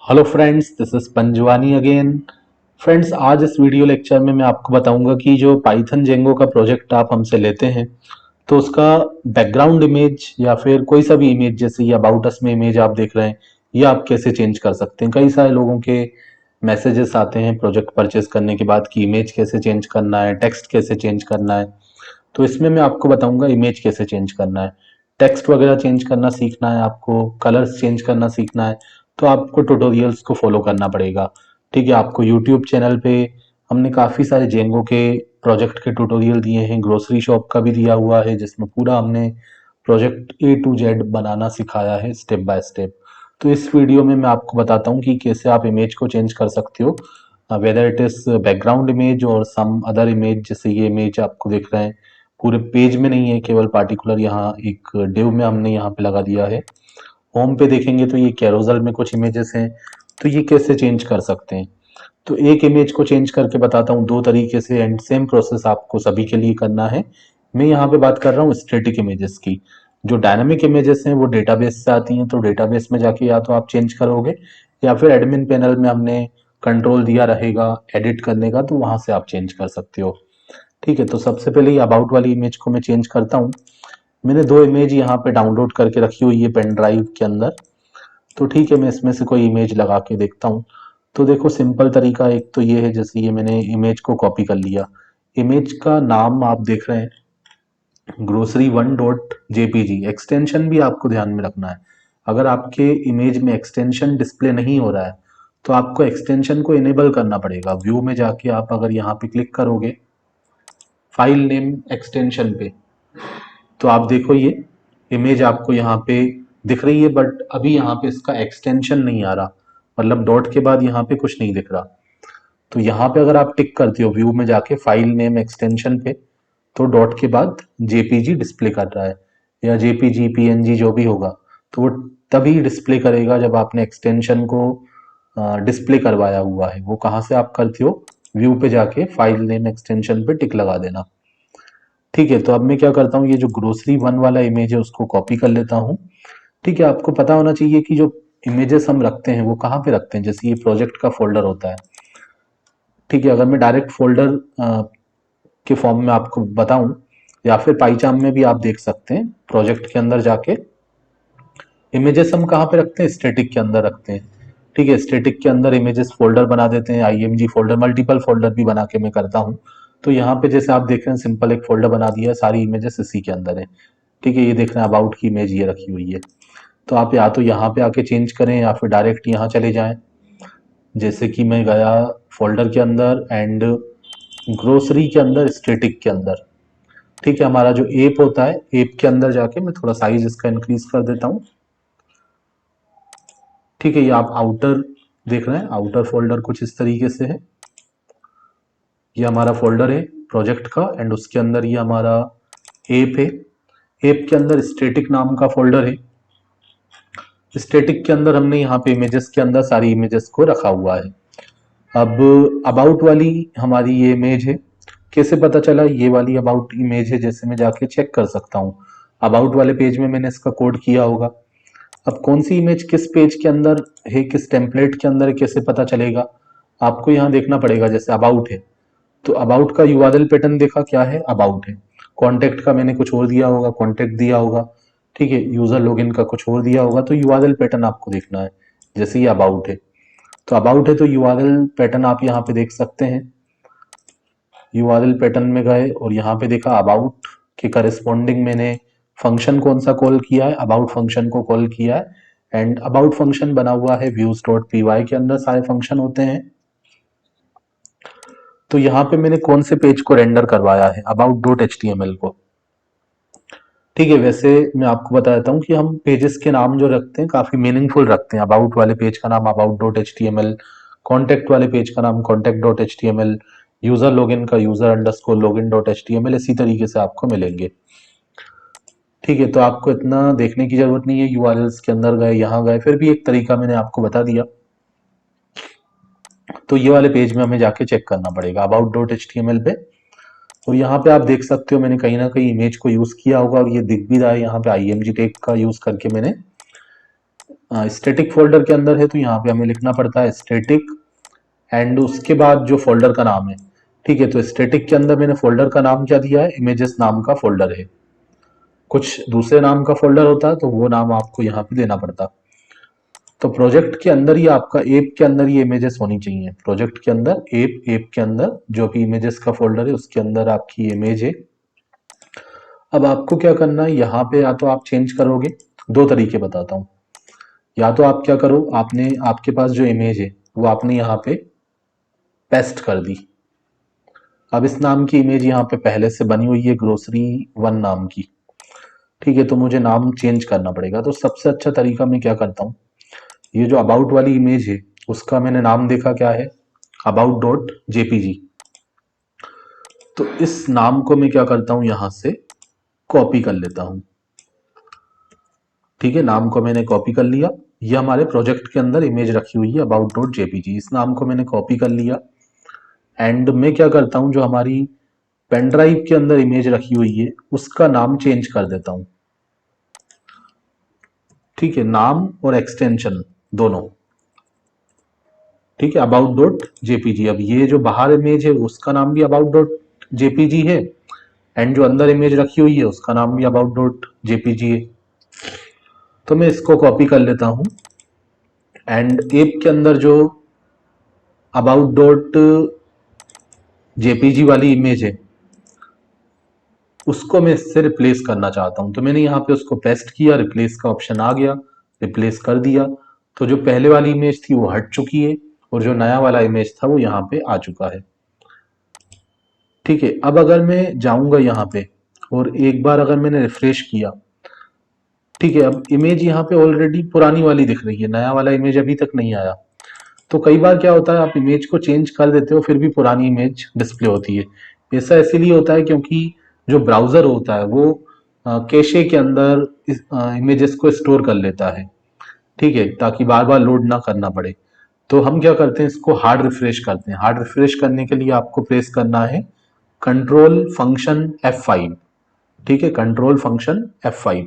Hello friends, this is Panjwani again. Friends, आज इस video lecture में मैं आपको बताऊंगा कि जो पाइथन जेंगो का प्रोजेक्ट आप हमसे लेते हैं तो उसका बैकग्राउंड इमेज या फिर कोई सा भी इमेज, जैसे ये अबाउट अस में इमेज आप देख रहे हैं, ये आप कैसे चेंज कर सकते हैं। कई सारे लोगों के मैसेजेस आते हैं प्रोजेक्ट परचेज करने के बाद कि इमेज कैसे चेंज करना है, टेक्स्ट कैसे चेंज करना है। तो इसमें मैं आपको बताऊंगा इमेज कैसे चेंज करना है, टेक्स्ट वगैरह चेंज करना सीखना है, आपको कलर्स चेंज करना सीखना है। तो आपको ट्यूटोरियल्स को फॉलो करना पड़ेगा। ठीक है, आपको यूट्यूब चैनल पे हमने काफ़ी सारे जेंगो के प्रोजेक्ट के ट्यूटोरियल दिए हैं, ग्रोसरी शॉप का भी दिया हुआ है जिसमें पूरा हमने प्रोजेक्ट A to Z बनाना सिखाया है स्टेप बाय स्टेप। तो इस वीडियो में मैं आपको बताता हूँ कि कैसे आप इमेज को चेंज कर सकते हो, whether it is background image और सम अदर इमेज। जैसे ये इमेज आपको दिख रहे हैं, पूरे पेज में नहीं है, केवल पार्टिकुलर यहाँ एक डिव में हमने यहाँ पे लगा दिया है। होम पे देखेंगे तो ये कैरोजल में कुछ इमेजेस हैं। तो ये कैसे चेंज कर सकते हैं, तो एक इमेज को चेंज करके बताता हूँ दो तरीके से, एंड सेम प्रोसेस आपको सभी के लिए करना है। मैं यहाँ पे बात कर रहा हूँ स्टैटिक इमेजेस की। जो डायनामिक इमेजेस हैं वो डेटाबेस से आती हैं, तो डेटाबेस में जाके या तो आप चेंज करोगे या फिर एडमिन पैनल में हमने कंट्रोल दिया रहेगा एडिट करने का, तो वहां से आप चेंज कर सकते हो। ठीक है, तो सबसे पहले ये अबाउट वाली इमेज को मैं चेंज करता हूँ। मैंने दो इमेज यहाँ पे डाउनलोड करके रखी हुई है पेन ड्राइव के अंदर। तो ठीक है, मैं इसमें से कोई इमेज लगा के देखता हूँ। तो देखो, सिंपल तरीका एक तो ये है, जैसे ये मैंने इमेज को कॉपी कर लिया। इमेज का नाम आप देख रहे हैं, grocery1.jpg। एक्सटेंशन भी आपको ध्यान में रखना है। अगर आपके इमेज में एक्सटेंशन डिस्प्ले नहीं हो रहा है तो आपको एक्सटेंशन को इनेबल करना पड़ेगा। व्यू में जाके आप अगर यहाँ पे क्लिक करोगे फाइल नेम एक्सटेंशन पे, तो आप देखो ये इमेज आपको यहाँ पे दिख रही है, बट अभी यहाँ पे इसका एक्सटेंशन नहीं आ रहा, मतलब डॉट के बाद यहाँ पे कुछ नहीं दिख रहा। तो यहाँ पे अगर आप टिक करते हो व्यू में जाके फाइल नेम एक्सटेंशन पे, तो डॉट के बाद जेपीजी डिस्प्ले कर रहा है, या जेपीजी पीएनजी जो भी होगा, तो वो तभी डिस्प्ले करेगा जब आपने एक्सटेंशन को डिस्प्ले करवाया हुआ है। वो कहाँ से आप करते हो, व्यू पे जाके फाइल नेम एक्सटेंशन पे टिक लगा देना। ठीक है, तो अब मैं क्या करता हूँ, ये जो ग्रोसरी 1 वाला इमेज है उसको कॉपी कर लेता हूँ। ठीक है, आपको पता होना चाहिए कि जो इमेजेस हम रखते हैं वो कहाँ पे रखते हैं। जैसे ये प्रोजेक्ट का फोल्डर होता है। ठीक है, अगर मैं डायरेक्ट फोल्डर के फॉर्म में आपको बताऊं, या फिर पाईचाम में भी आप देख सकते हैं, प्रोजेक्ट के अंदर जाके इमेजेस हम कहाँ पे रखते हैं, स्टैटिक के अंदर रखते हैं। ठीक है, स्टैटिक के अंदर इमेजेस फोल्डर बना देते हैं, आईएमजी फोल्डर, मल्टीपल फोल्डर भी बना के मैं करता हूँ। तो यहाँ पे जैसे आप देख रहे हैं, सिंपल एक फोल्डर बना दिया है, सारी इमेजेस इसी के अंदर है। ठीक है, ये देख रहे हैं अबाउट की इमेज ये रखी हुई है। तो आप या तो यहाँ पे आके चेंज करें या फिर डायरेक्ट यहाँ चले जाएं। जैसे कि मैं गया फोल्डर के अंदर एंड ग्रोसरी के अंदर, स्टैटिक के अंदर। ठीक है, हमारा जो एप होता है, एप के अंदर जाके मैं थोड़ा साइज इसका इंक्रीज कर देता हूँ। ठीक है, ये आप आउटर देख रहे हैं, आउटर फोल्डर कुछ इस तरीके से है। ये हमारा फोल्डर है प्रोजेक्ट का, एंड उसके अंदर ये हमारा एप है। एप के अंदर स्टैटिक नाम का फोल्डर है। स्टैटिक के अंदर हमने यहाँ पे इमेजेस के अंदर सारी इमेजेस को रखा हुआ है। अब अबाउट वाली हमारी ये इमेज है। कैसे पता चला ये वाली अबाउट इमेज है, जैसे मैं जाके चेक कर सकता हूँ। अबाउट वाले पेज में मैंने इसका कोड किया होगा। अब कौन सी इमेज किस पेज के अंदर है, किस टेम्पलेट के अंदर है, कैसे पता चलेगा। आपको यहाँ देखना पड़ेगा, जैसे अबाउट है तो अबाउट का यूआरएल पैटर्न देखा क्या है, अबाउट है। कॉन्टेक्ट का मैंने कुछ और दिया होगा, कॉन्टेक्ट दिया होगा। ठीक है, यूजर लॉगिन का कुछ और दिया होगा, तो यूआरएल पैटर्न आपको देखना है। जैसे ये अबाउट है, तो अबाउट है तो यूआरएल पैटर्न आप यहाँ पे देख सकते हैं। यूआरएल पैटर्न में गए और यहाँ पे देखा अबाउट के करस्पॉन्डिंग मैंने फंक्शन कौन सा कॉल किया है, अबाउट फंक्शन को कॉल किया है। एंड अबाउट फंक्शन बना हुआ है views.py के अंदर सारे फंक्शन होते हैं। तो यहाँ पे मैंने कौन से पेज को रेंडर करवाया है, about.html को। ठीक है, वैसे मैं आपको बता देता हूँ कि हम पेजेस के नाम जो रखते हैं काफी मीनिंगफुल रखते हैं। अबाउट वाले पेज का नाम about.html, कॉन्टेक्ट वाले पेज का नाम contact.html, यूजर लॉगिन का user_login.html, इसी तरीके से आपको मिलेंगे। ठीक है, तो आपको इतना देखने की जरूरत नहीं है, यूआरएल्स के अंदर गए, यहाँ गए, फिर भी एक तरीका मैंने आपको बता दिया। तो ये वाले पेज में हमें जाके चेक करना पड़ेगा about.html पे। और यहाँ पे आप देख सकते हो मैंने कहीं ना कहीं इमेज को यूज किया होगा, और ये दिख भी रहा है यहाँ पे आईएमजी टैग का यूज करके मैंने स्टैटिक फोल्डर के अंदर है तो यहाँ पे हमें लिखना पड़ता है स्टैटिक एंड उसके बाद जो फोल्डर का नाम है। ठीक है, तो स्टैटिक के अंदर मैंने फोल्डर का नाम क्या दिया है, इमेजेस नाम का फोल्डर है। कुछ दूसरे नाम का फोल्डर होता है तो वो नाम आपको यहाँ पे देना पड़ता। तो प्रोजेक्ट के अंदर ही आपका ऐप के अंदर ये इमेजेस होनी चाहिए। प्रोजेक्ट के अंदर ऐप के अंदर जो भी इमेजेस का फोल्डर है उसके अंदर आपकी इमेज है। अब आपको क्या करना है, यहाँ पे या तो आप चेंज करोगे, दो तरीके बताता हूँ। या तो आप क्या करो, आपने आपके पास जो इमेज है वो आपने यहाँ पे पेस्ट कर दी। अब इस नाम की इमेज यहाँ पे पहले से बनी हुई है ग्रोसरी 1 नाम की। ठीक है, तो मुझे नाम चेंज करना पड़ेगा। तो सबसे अच्छा तरीका मैं क्या करता हूँ, ये जो अबाउट वाली इमेज है उसका मैंने नाम देखा क्या है, अबाउट डॉट जेपीजी। तो इस नाम को मैं क्या करता हूँ, यहां से कॉपी कर लेता हूं। ठीक है, नाम को मैंने कॉपी कर लिया। ये हमारे प्रोजेक्ट के अंदर इमेज रखी हुई है अबाउट डॉट जेपीजी, इस नाम को मैंने कॉपी कर लिया। एंड मैं क्या करता हूं, जो हमारी पेन ड्राइव के अंदर इमेज रखी हुई है उसका नाम चेंज कर देता हूं। ठीक है, नाम और एक्सटेंशन दोनों। ठीक है, अबाउट डॉट जेपीजी। अब ये जो बाहर इमेज है उसका नाम भी अबाउट डॉट जेपीजी है एंड जो अंदर इमेज रखी हुई है उसका नाम भी अबाउट डॉट जेपीजी है। तो मैं इसको कॉपी कर लेता हूं एंड ऐप के अंदर जो अबाउट डॉट जेपीजी वाली इमेज है उसको मैं इससे रिप्लेस करना चाहता हूं। तो मैंने यहाँ पे उसको पेस्ट किया, रिप्लेस का ऑप्शन आ गया, रिप्लेस कर दिया। तो जो पहले वाली इमेज थी वो हट चुकी है और जो नया वाला इमेज था वो यहाँ पे आ चुका है। ठीक है, अब अगर मैं जाऊंगा यहाँ पे और एक बार अगर मैंने रिफ्रेश किया, ठीक है, अब इमेज यहाँ पे ऑलरेडी पुरानी वाली दिख रही है, नया वाला इमेज अभी तक नहीं आया। तो कई बार क्या होता है, आप इमेज को चेंज कर देते हो फिर भी पुरानी इमेज डिस्प्ले होती है। ऐसा इसीलिए होता है क्योंकि जो ब्राउजर होता है वो कैशे के अंदर इमेजेस को स्टोर कर लेता है। ठीक है, ताकि बार बार लोड ना करना पड़े। तो हम क्या करते हैं, इसको हार्ड रिफ्रेश करते हैं। हार्ड रिफ्रेश करने के लिए आपको प्रेस करना है कंट्रोल फंक्शन F5। ठीक है, कंट्रोल फंक्शन F5।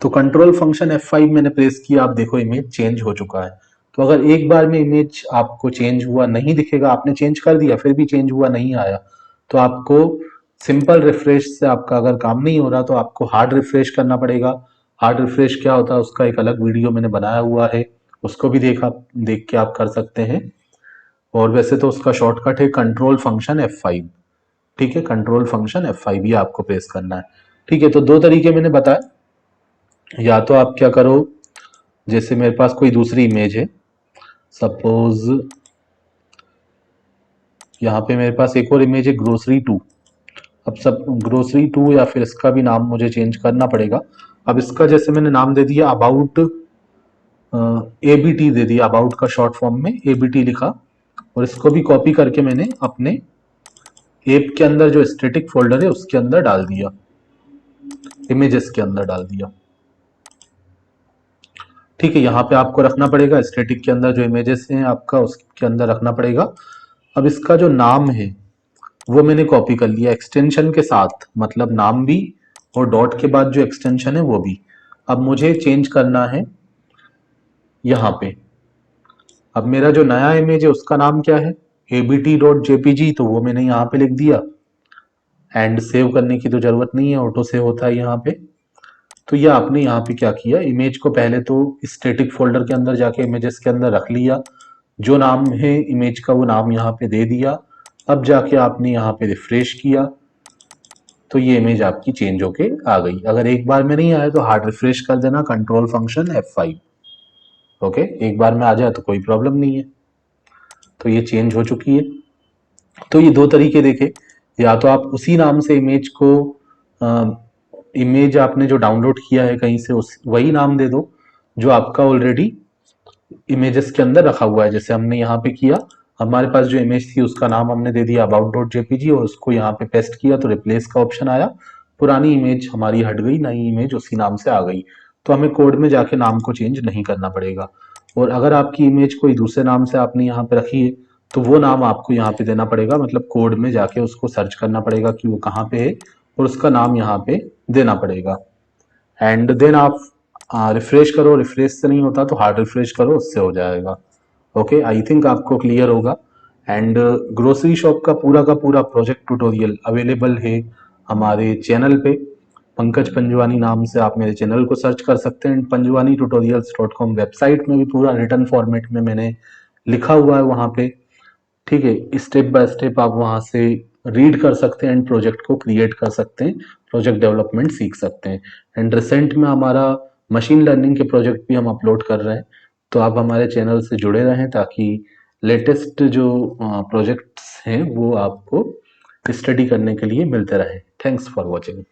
तो कंट्रोल फंक्शन F5 मैंने प्रेस किया, आप देखो इमेज चेंज हो चुका है। तो अगर एक बार में इमेज आपको चेंज हुआ नहीं दिखेगा, आपने चेंज कर दिया फिर भी चेंज हुआ नहीं आया, तो आपको सिंपल रिफ्रेश से आपका अगर काम नहीं हो रहा तो आपको हार्ड रिफ्रेश करना पड़ेगा। हार्ड रिफ्रेश क्या होता है उसका एक अलग वीडियो मैंने बनाया हुआ है, उसको भी देख के आप कर सकते हैं। और वैसे तो उसका शॉर्टकट है कंट्रोल फंक्शन F5। ठीक है, कंट्रोल फंक्शन F5 ये आपको प्रेस करना है। ठीक है, तो दो तरीके मैंने बताया। या तो आप क्या करो, जैसे मेरे पास कोई दूसरी इमेज है, सपोज यहाँ पे मेरे पास एक और इमेज है ग्रोसरी 2। अब सब ग्रोसरी 2 या फिर इसका भी नाम मुझे चेंज करना पड़ेगा। अब इसका जैसे मैंने नाम दे दिया अबाउट एबीटी दे दिया, अबाउट का शॉर्ट फॉर्म में एबीटी लिखा। और इसको भी कॉपी करके मैंने अपने ऐप के अंदर जो स्टैटिक फोल्डर है उसके अंदर डाल दिया, इमेजेस के अंदर डाल दिया। ठीक है, यहाँ पे आपको रखना पड़ेगा स्टैटिक के अंदर जो इमेजेस हैं आपका उसके अंदर रखना पड़ेगा। अब इसका जो नाम है वो मैंने कॉपी कर लिया एक्सटेंशन के साथ, मतलब नाम भी और डॉट के बाद जो एक्सटेंशन है वो भी। अब मुझे चेंज करना है यहाँ पे। अब मेरा जो नया इमेज है उसका नाम क्या है, abt.jpg, तो वो मैंने यहाँ पे लिख दिया। एंड सेव करने की तो जरूरत नहीं है, ऑटो सेव होता है यहाँ पे। तो ये आपने यहाँ पे क्या किया, इमेज को पहले तो स्टैटिक फोल्डर के अंदर जाके इमेजेस के अंदर रख लिया, जो नाम है इमेज का वो नाम यहाँ पे दे दिया। अब जाके आपने यहाँ पे रिफ्रेश किया तो ये इमेज आपकी चेंज होके आ गई। अगर एक बार में नहीं आया तो हार्ड रिफ्रेश कर देना कंट्रोल फंक्शन F5। ओके, एक बार में आ जाए तो कोई प्रॉब्लम नहीं है। तो ये चेंज हो चुकी है। तो ये दो तरीके देखे, या तो आप उसी नाम से इमेज को इमेज आपने जो डाउनलोड किया है कहीं से उस वही नाम दे दो जो आपका ऑलरेडी इमेजेस के अंदर रखा हुआ है। जैसे हमने यहाँ पे किया, हमारे पास जो इमेज थी उसका नाम हमने दे दिया अबाउट डॉट जेपीजी और उसको यहाँ पे पेस्ट किया तो रिप्लेस का ऑप्शन आया, पुरानी इमेज हमारी हट गई, नई इमेज उसी नाम से आ गई। तो हमें कोड में जाके नाम को चेंज नहीं करना पड़ेगा। और अगर आपकी इमेज कोई दूसरे नाम से आपने यहाँ पे रखी है तो वो नाम आपको यहाँ पे देना पड़ेगा, मतलब कोड में जाके उसको सर्च करना पड़ेगा कि वो कहाँ पे है और उसका नाम यहाँ पे देना पड़ेगा। एंड देन आप रिफ्रेश करो, रिफ्रेश से नहीं होता तो हार्ड रिफ्रेश करो, उससे हो जाएगा। ओके, आई थिंक आपको क्लियर होगा। एंड ग्रोसरी शॉप का पूरा प्रोजेक्ट ट्यूटोरियल अवेलेबल है हमारे चैनल पे। पंकज पंजवानी नाम से आप मेरे चैनल को सर्च कर सकते हैं। panjwani-tutorials.com वेबसाइट में भी पूरा रिटर्न फॉर्मेट में मैंने लिखा हुआ है वहाँ पे। ठीक है, स्टेप बाय स्टेप आप वहाँ से रीड कर सकते हैं एंड प्रोजेक्ट को क्रिएट कर सकते हैं, प्रोजेक्ट डेवलपमेंट सीख सकते हैं। एंड रिसेंट में हमारा मशीन लर्निंग के प्रोजेक्ट भी हम अपलोड कर रहे हैं, तो आप हमारे चैनल से जुड़े रहें ताकि लेटेस्ट जो प्रोजेक्ट्स हैं वो आपको स्टडी करने के लिए मिलते रहें। Thanks for watching.